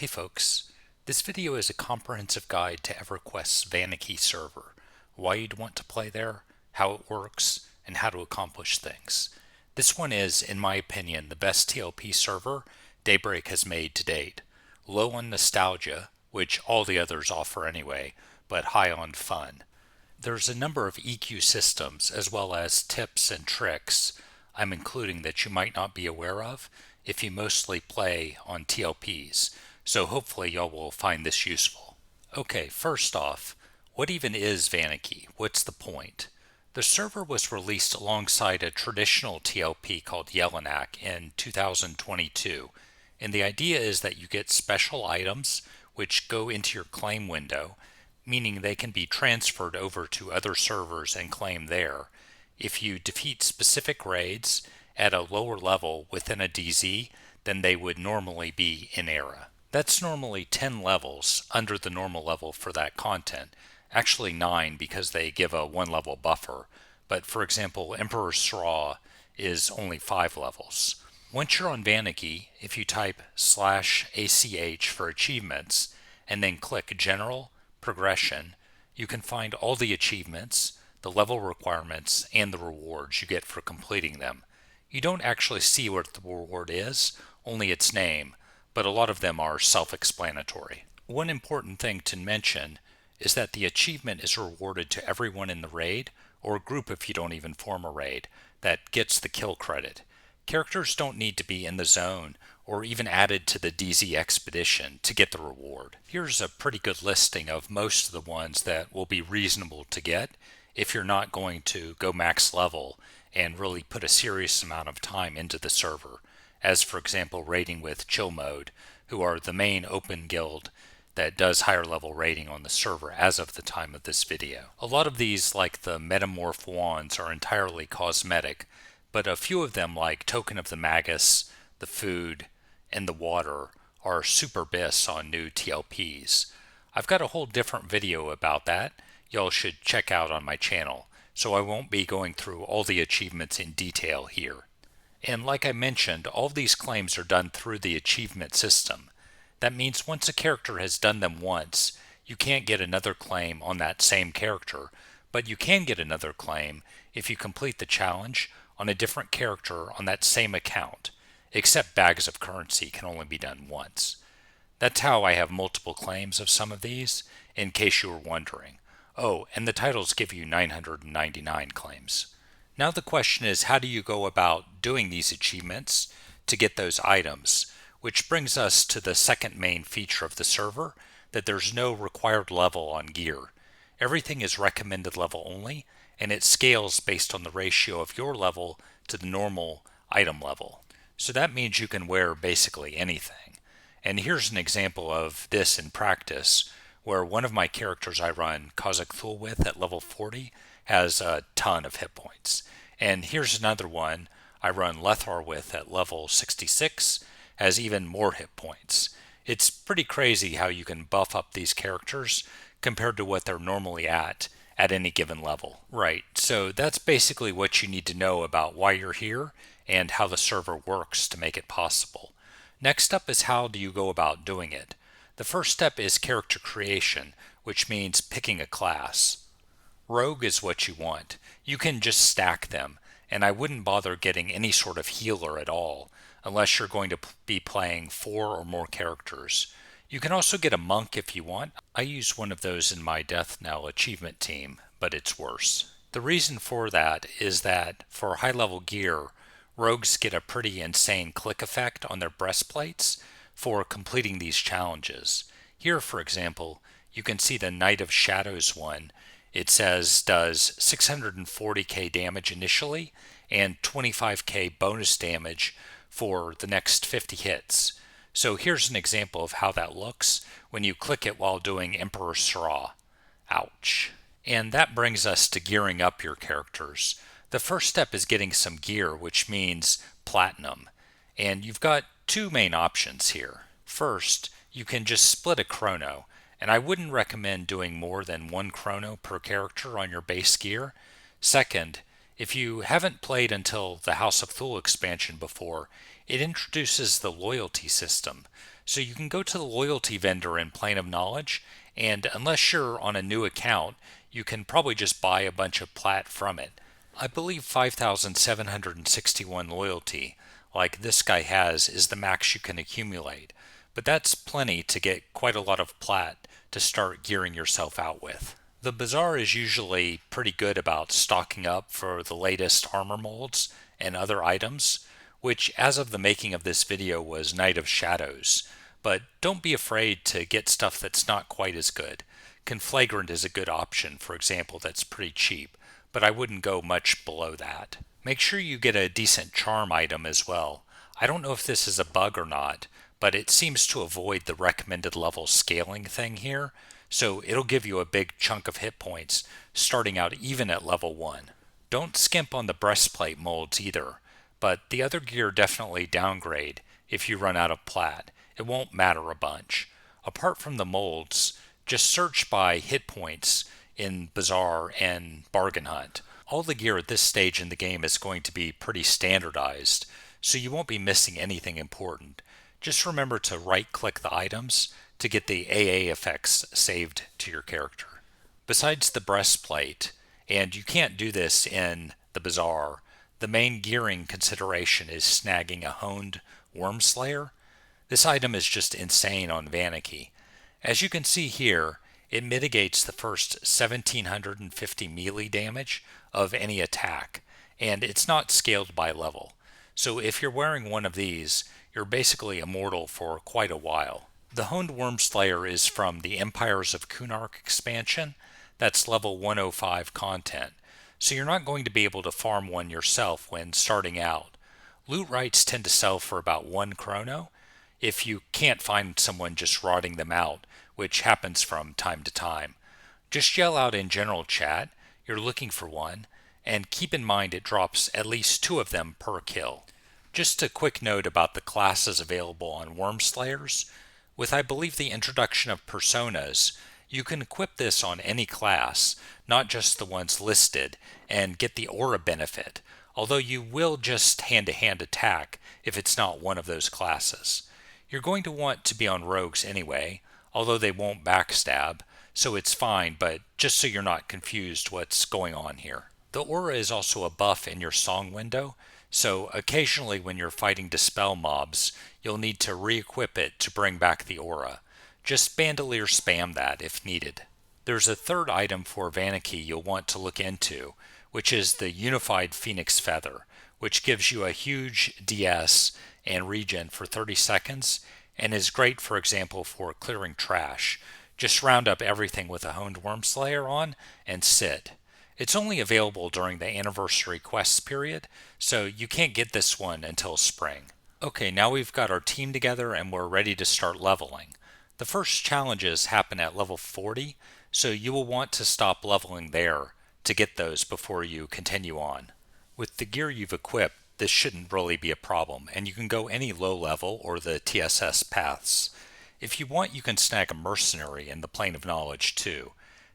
Hey folks, this video is a comprehensive guide to Everquest's Vaniki server, why you'd want to play there, how it works, and how to accomplish things. This one is, in my opinion, the best TLP server Daybreak has made to date. Low on nostalgia, which all the others offer anyway, but high on fun. There's a number of EQ systems as well as tips and tricks I'm including that you might not be aware of if you mostly play on TLPs, so hopefully y'all will find this useful. Okay, first off, what even is Vaniki? What's the point? The server was released alongside a traditional TLP called Jelinek in 2022, and the idea is that you get special items which go into your claim window, meaning they can be transferred over to other servers and claimed there if you defeat specific raids at a lower level within a DZ than they would normally be in era. That's normally 10 levels under the normal level for that content, actually 9 because they give a 1 level buffer, but for example Emperor's Straw is only 5 levels. Once you're on Vaniki, if you type /ACH for achievements and then click General, Progression, you can find all the achievements, the level requirements, and the rewards you get for completing them. You don't actually see what the reward is, only its name, but a lot of them are self-explanatory. One important thing to mention is that the achievement is rewarded to everyone in the raid, or group if you don't even form a raid, that gets the kill credit. Characters don't need to be in the zone or even added to the DZ expedition to get the reward. Here's a pretty good listing of most of the ones that will be reasonable to get if you're not going to go max level and really put a serious amount of time into the server, as for example raiding with Chill Mode, who are the main open guild that does higher level raiding on the server as of the time of this video. A lot of these, like the Metamorph wands, are entirely cosmetic, but a few of them like Token of the Magus, the Food, and the Water are super bis on new TLPs. I've got a whole different video about that y'all should check out on my channel, so I won't be going through all the achievements in detail here. And like I mentioned, all of these claims are done through the achievement system. That means once a character has done them once, you can't get another claim on that same character, but you can get another claim if you complete the challenge on a different character on that same account, except bags of currency can only be done once. That's how I have multiple claims of some of these, in case you were wondering. Oh, and the titles give you 999 claims. Now the question is, how do you go about doing these achievements to get those items? Which brings us to the second main feature of the server, that there's no required level on gear. Everything is recommended level only, and it scales based on the ratio of your level to the normal item level. So that means you can wear basically anything. And here's an example of this in practice, where one of my characters I run Kazakh Thul with at level 40 has a ton of hit points. And here's another one I run Lethar with at level 66, has even more hit points. It's pretty crazy how you can buff up these characters compared to what they're normally at any given level. Right, so that's basically what you need to know about why you're here and how the server works to make it possible. Next up is how do you go about doing it. The first step is character creation, which means picking a class. Rogue is what you want. You can just stack them, and I wouldn't bother getting any sort of healer at all, unless you're going to be playing 4 or more characters. You can also get a monk if you want. I use one of those in my Death Knell achievement team, but it's worse. The reason for that is that for high level gear, rogues get a pretty insane click effect on their breastplates for completing these challenges. Here, for example, you can see the Knight of Shadows one. It says does 640k damage initially and 25k bonus damage for the next 50 hits. So here's an example of how that looks when you click it while doing Emperor's Straw. Ouch. And that brings us to gearing up your characters. The first step is getting some gear, which means platinum. And you've got two main options here. First, you can just split a chrono, and I wouldn't recommend doing more than 1 chrono per character on your base gear. Second, if you haven't played until the House of Thul expansion before, it introduces the loyalty system. So you can go to the loyalty vendor in Plane of Knowledge, and unless you're on a new account, you can probably just buy a bunch of plat from it. I believe 5,761 loyalty, like this guy has, is the max you can accumulate, but that's plenty to get quite a lot of plat to start gearing yourself out with. The bazaar is usually pretty good about stocking up for the latest armor molds and other items, which as of the making of this video was Night of Shadows, but don't be afraid to get stuff that's not quite as good. Conflagrant is a good option, for example, that's pretty cheap, but I wouldn't go much below that. Make sure you get a decent charm item as well. I don't know if this is a bug or not, but it seems to avoid the recommended level scaling thing here, so it'll give you a big chunk of hit points starting out even at level 1. Don't skimp on the breastplate molds either, but the other gear definitely downgrade if you run out of plat. It won't matter a bunch. Apart from the molds, just search by hit points in Bazaar and Bargain Hunt. All the gear at this stage in the game is going to be pretty standardized, so you won't be missing anything important. Just remember to right-click the items to get the AA effects saved to your character. Besides the breastplate, and you can't do this in the Bazaar, the main gearing consideration is snagging a honed Worm Slayer. This item is just insane on Vaniki. As you can see here, it mitigates the first 1750 melee damage of any attack, and it's not scaled by level. So if you're wearing one of these, you're basically immortal for quite a while. The Honed Worm Slayer is from the Empires of Kunark expansion. That's level 105 content, so you're not going to be able to farm one yourself when starting out. Loot rights tend to sell for about 1 chrono, if you can't find someone just rotting them out, which happens from time to time. Just yell out in general chat you're looking for one, and keep in mind it drops at least 2 of them per kill. Just a quick note about the classes available on Worm Slayers. With I believe the introduction of personas, you can equip this on any class, not just the ones listed, and get the aura benefit, although you will just hand-to-hand attack if it's not one of those classes. You're going to want to be on rogues anyway, although they won't backstab, so it's fine, but just so you're not confused what's going on here. The aura is also a buff in your song window, so occasionally when you're fighting dispel mobs, you'll need to re-equip it to bring back the aura. Just bandolier spam that if needed. There's a third item for Vaniki you'll want to look into, which is the Unified Phoenix Feather, which gives you a huge DS and regen for 30 seconds, and is great, for example, for clearing trash. Just round up everything with a Honed Worm Slayer on and sit. It's only available during the anniversary quests period, so you can't get this one until spring. Okay, now we've got our team together and we're ready to start leveling. The first challenges happen at level 40, so you will want to stop leveling there to get those before you continue on. With the gear you've equipped, this shouldn't really be a problem, and you can go any low level or the TSS paths. If you want, you can snag a mercenary in the Plane of Knowledge too.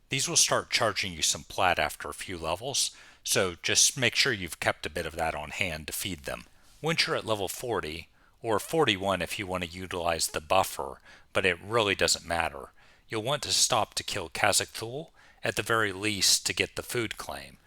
These will start charging you some plat after a few levels, so just make sure you've kept a bit of that on hand to feed them. Once you're at level 40, or 41 if you want to utilize the buffer, but it really doesn't matter, you'll want to stop to kill Khazak-Thul, at the very least to get the food claim.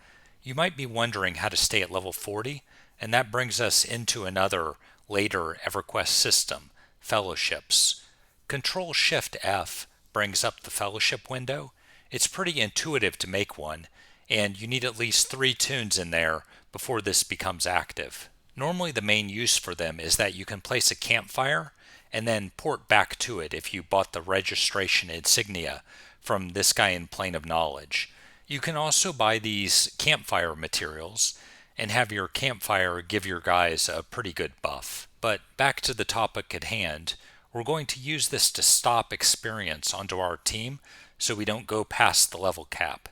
You might be wondering how to stay at level 40, and that brings us into another later Everquest system, Fellowships. Control-Shift-F brings up the Fellowship window. It's pretty intuitive to make one, and you need at least 3 tunes in there before this becomes active. Normally the main use for them is that you can place a campfire and then port back to it if you bought the registration insignia from this guy in Plane of Knowledge. You can also buy these campfire materials and have your campfire give your guys a pretty good buff. But back to the topic at hand, we're going to use this to stop experience onto our team so we don't go past the level cap.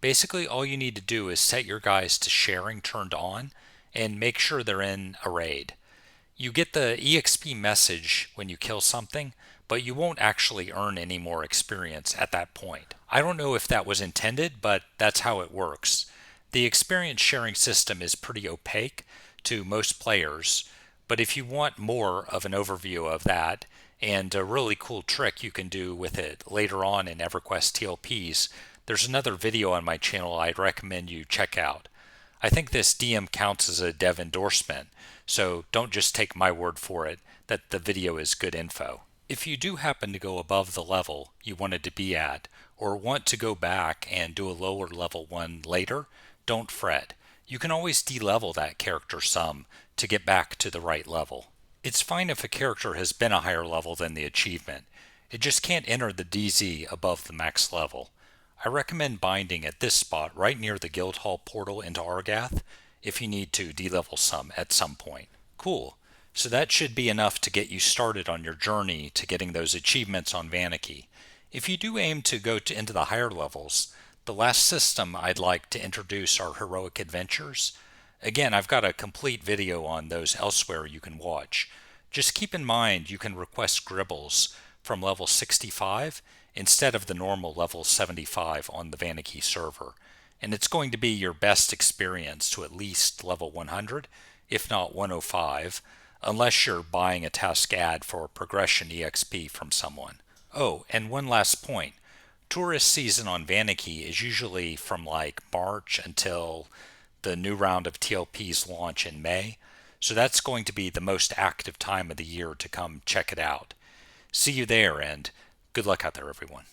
Basically all you need to do is set your guys to sharing turned on and make sure they're in a raid. You get the EXP message when you kill something, but you won't actually earn any more experience at that point. I don't know if that was intended, but that's how it works. The experience sharing system is pretty opaque to most players, but if you want more of an overview of that, And a really cool trick you can do with it later on in Everquest TLPs, there's another video on my channel I'd recommend you check out. I think this DM counts as a dev endorsement, so don't just take my word for it that the video is good info. If you do happen to go above the level you wanted to be at, or want to go back and do a lower level one later, don't fret. You can always de-level that character some to get back to the right level. It's fine if a character has been a higher level than the achievement. It just can't enter the DZ above the max level. I recommend binding at this spot right near the Guildhall portal into Argath if you need to de-level some at some point. Cool. So that should be enough to get you started on your journey to getting those achievements on Vaniki. If you do aim to go into the higher levels, the last system I'd like to introduce are heroic adventures. Again, I've got a complete video on those elsewhere you can watch. Just keep in mind you can request gribbles from level 65 instead of the normal level 75 on the Vaniki server. And it's going to be your best experience to at least level 100, if not 105, unless you're buying a task ad for progression EXP from someone. Oh, and one last point. Tourist season on Vaniki is usually from like March until the new round of TLPs launch in May, so that's going to be the most active time of the year to come check it out. See you there, and good luck out there, everyone.